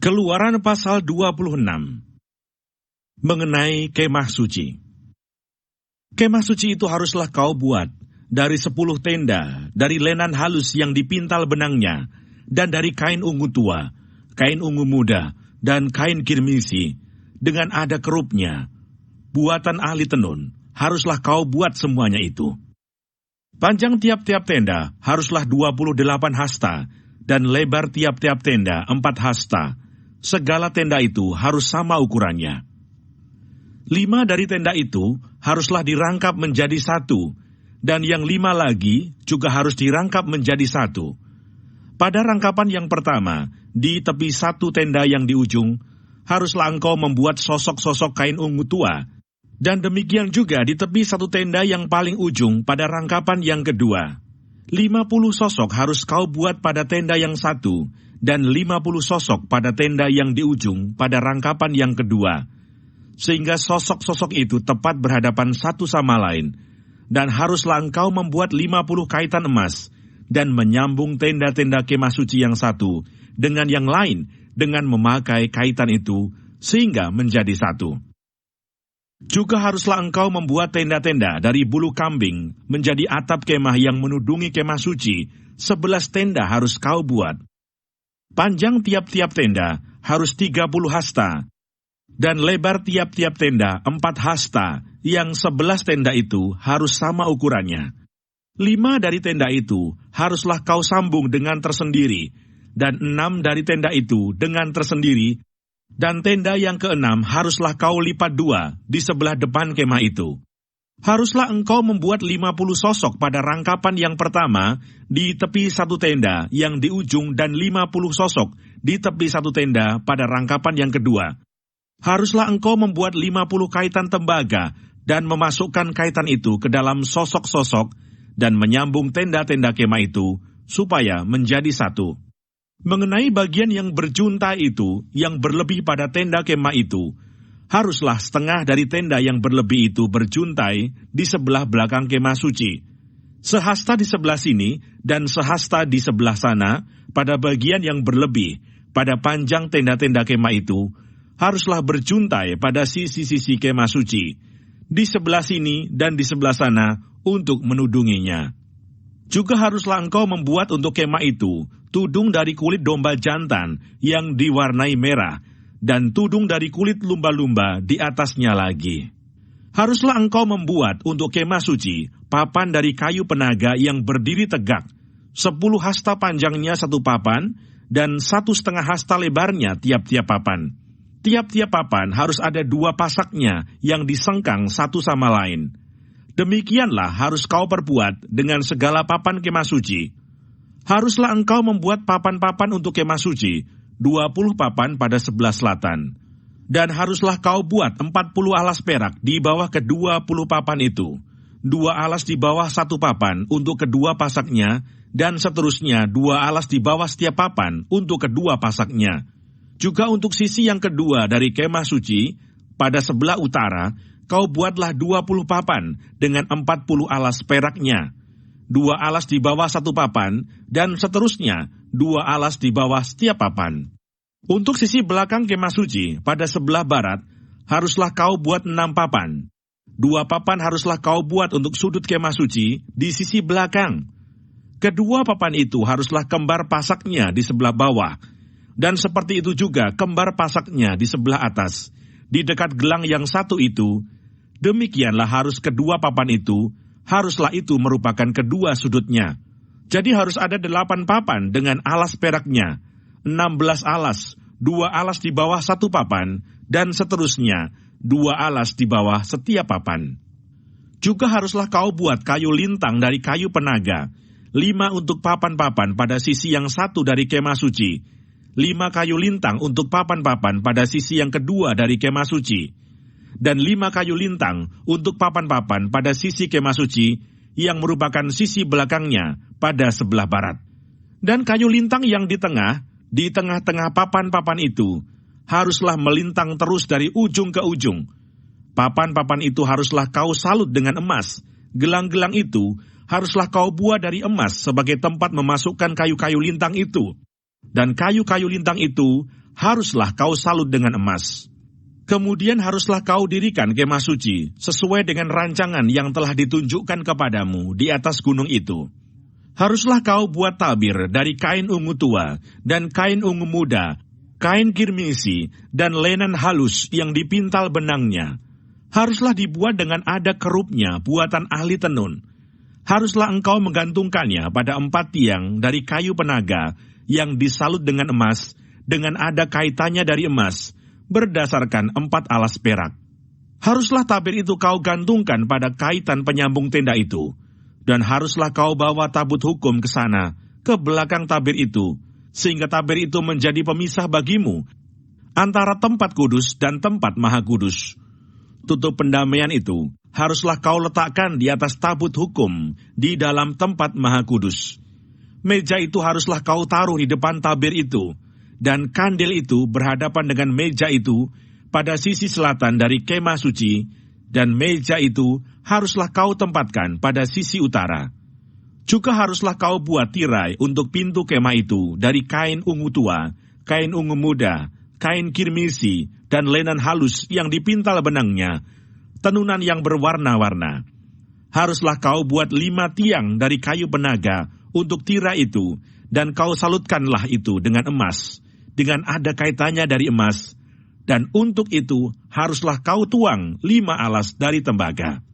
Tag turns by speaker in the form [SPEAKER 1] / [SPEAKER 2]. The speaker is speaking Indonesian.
[SPEAKER 1] Keluaran pasal 26 mengenai kemah suci. Kemah suci itu haruslah kau buat dari 10 tenda, dari lenan halus yang dipintal benangnya, dan dari kain ungu tua, kain ungu muda, dan kain kirmisi, dengan ada kerupnya. Buatan ahli tenun, haruslah kau buat semuanya itu. Panjang tiap-tiap tenda haruslah 28 hasta, dan lebar tiap-tiap tenda 4 hasta. Segala tenda itu harus sama ukurannya. 5 dari tenda itu haruslah dirangkap menjadi 1, dan yang 5 lagi juga harus dirangkap menjadi 1. Pada rangkapan yang pertama, di tepi 1 tenda yang di ujung, haruslah engkau membuat sosok-sosok kain ungu tua, dan demikian juga di tepi 1 tenda yang paling ujung pada rangkapan yang kedua. 50 sosok harus kau buat pada tenda yang 1, dan 50 sosok pada tenda yang di ujung pada rangkapan yang kedua, sehingga sosok-sosok itu tepat berhadapan satu sama lain, dan haruslah engkau membuat 50 kaitan emas, dan menyambung tenda-tenda kemah suci yang satu dengan yang lain, dengan memakai kaitan itu, sehingga menjadi satu. Juga haruslah engkau membuat tenda-tenda dari bulu kambing, menjadi atap kemah yang menudungi kemah suci. 11 tenda harus kau buat. Panjang tiap-tiap tenda harus 30 hasta, dan lebar tiap-tiap tenda 4 hasta, yang 11 tenda itu harus sama ukurannya. 5 dari tenda itu haruslah kau sambung dengan tersendiri, dan 6 dari tenda itu dengan tersendiri, dan tenda yang ke-6 haruslah kau lipat 2 di sebelah depan kemah itu. Haruslah engkau membuat 50 sosok pada rangkapan yang pertama di tepi 1 tenda yang di ujung, dan 50 sosok di tepi 1 tenda pada rangkapan yang kedua. Haruslah engkau membuat 50 kaitan tembaga dan memasukkan kaitan itu ke dalam sosok-sosok dan menyambung tenda-tenda kemah itu supaya menjadi satu. Mengenai bagian yang berjuntai itu, yang berlebih pada tenda kemah itu, haruslah setengah dari tenda yang berlebih itu berjuntai di sebelah belakang kemah suci. Sehasta di sebelah sini dan sehasta di sebelah sana pada bagian yang berlebih, pada panjang tenda-tenda kemah itu, haruslah berjuntai pada sisi-sisi kemah suci, di sebelah sini dan di sebelah sana untuk menudunginya. Juga haruslah engkau membuat untuk kemah itu tudung dari kulit domba jantan yang diwarnai merah, dan tudung dari kulit lumba-lumba di atasnya lagi. Haruslah engkau membuat untuk kemah suci papan dari kayu penaga yang berdiri tegak, 10 hasta panjangnya 1 papan, dan 1,5 hasta lebarnya tiap-tiap papan. Tiap-tiap papan harus ada 2 pasaknya yang disengkang satu sama lain. Demikianlah harus kau perbuat dengan segala papan kemah suci. Haruslah engkau membuat papan-papan untuk kemah suci, 20 papan pada sebelah selatan. Dan haruslah kau buat 40 alas perak di bawah ke-20 papan itu, 2 alas di bawah 1 papan untuk kedua pasaknya, dan seterusnya 2 alas di bawah setiap papan untuk kedua pasaknya. Juga untuk sisi yang kedua dari kemah suci, pada sebelah utara, kau buatlah 20 papan dengan 40 alas peraknya, 2 alas di bawah 1 papan, dan seterusnya 2 alas di bawah setiap papan. Untuk sisi belakang kemah suci, pada sebelah barat, haruslah kau buat 6 papan. 2 papan haruslah kau buat untuk sudut kemah suci di sisi belakang. Kedua papan itu haruslah kembar pasaknya di sebelah bawah, dan seperti itu juga kembar pasaknya di sebelah atas, di dekat gelang yang satu itu. Demikianlah harus kedua papan itu, haruslah itu merupakan kedua sudutnya. Jadi harus ada 8 papan dengan alas peraknya, 16 alas, 2 alas di bawah 1 papan, dan seterusnya 2 alas di bawah setiap papan. Juga haruslah kau buat kayu lintang dari kayu penaga, 5 untuk papan-papan pada sisi yang satu dari kemah suci, 5 kayu lintang untuk papan-papan pada sisi yang kedua dari kemah suci, dan 5 kayu lintang untuk papan-papan pada sisi kemah suci yang merupakan sisi belakangnya pada sebelah barat. Dan kayu lintang yang di tengah-tengah papan-papan itu, haruslah melintang terus dari ujung ke ujung. Papan-papan itu haruslah kau salut dengan emas. Gelang-gelang itu haruslah kau buat dari emas sebagai tempat memasukkan kayu-kayu lintang itu. Dan kayu-kayu lintang itu haruslah kau salut dengan emas. Kemudian haruslah kau dirikan kemah suci sesuai dengan rancangan yang telah ditunjukkan kepadamu di atas gunung itu. Haruslah kau buat tabir dari kain ungu tua dan kain ungu muda, kain kirmisi dan lenan halus yang dipintal benangnya. Haruslah dibuat dengan ada kerupnya buatan ahli tenun. Haruslah engkau menggantungkannya pada 4 tiang dari kayu penaga yang disalut dengan emas, dengan ada kaitannya dari emas, berdasarkan 4 alas perak. Haruslah tabir itu kau gantungkan pada kaitan penyambung tenda itu, dan haruslah kau bawa tabut hukum ke sana, ke belakang tabir itu, sehingga tabir itu menjadi pemisah bagimu, antara tempat kudus dan tempat maha kudus. Tutup pendamaian itu haruslah kau letakkan di atas tabut hukum di dalam tempat maha kudus. Meja itu haruslah kau taruh di depan tabir itu, dan kandil itu berhadapan dengan meja itu pada sisi selatan dari kemah suci, dan meja itu haruslah kau tempatkan pada sisi utara. Juga haruslah kau buat tirai untuk pintu kemah itu dari kain ungu tua, kain ungu muda, kain kirmisi, dan lenan halus yang dipintal benangnya, tenunan yang berwarna-warna. Haruslah kau buat 5 tiang dari kayu penaga untuk tirai itu, dan kau salutkanlah itu dengan emas, dengan ada kaitannya dari emas, dan untuk itu haruslah kau tuang 5 alas dari tembaga.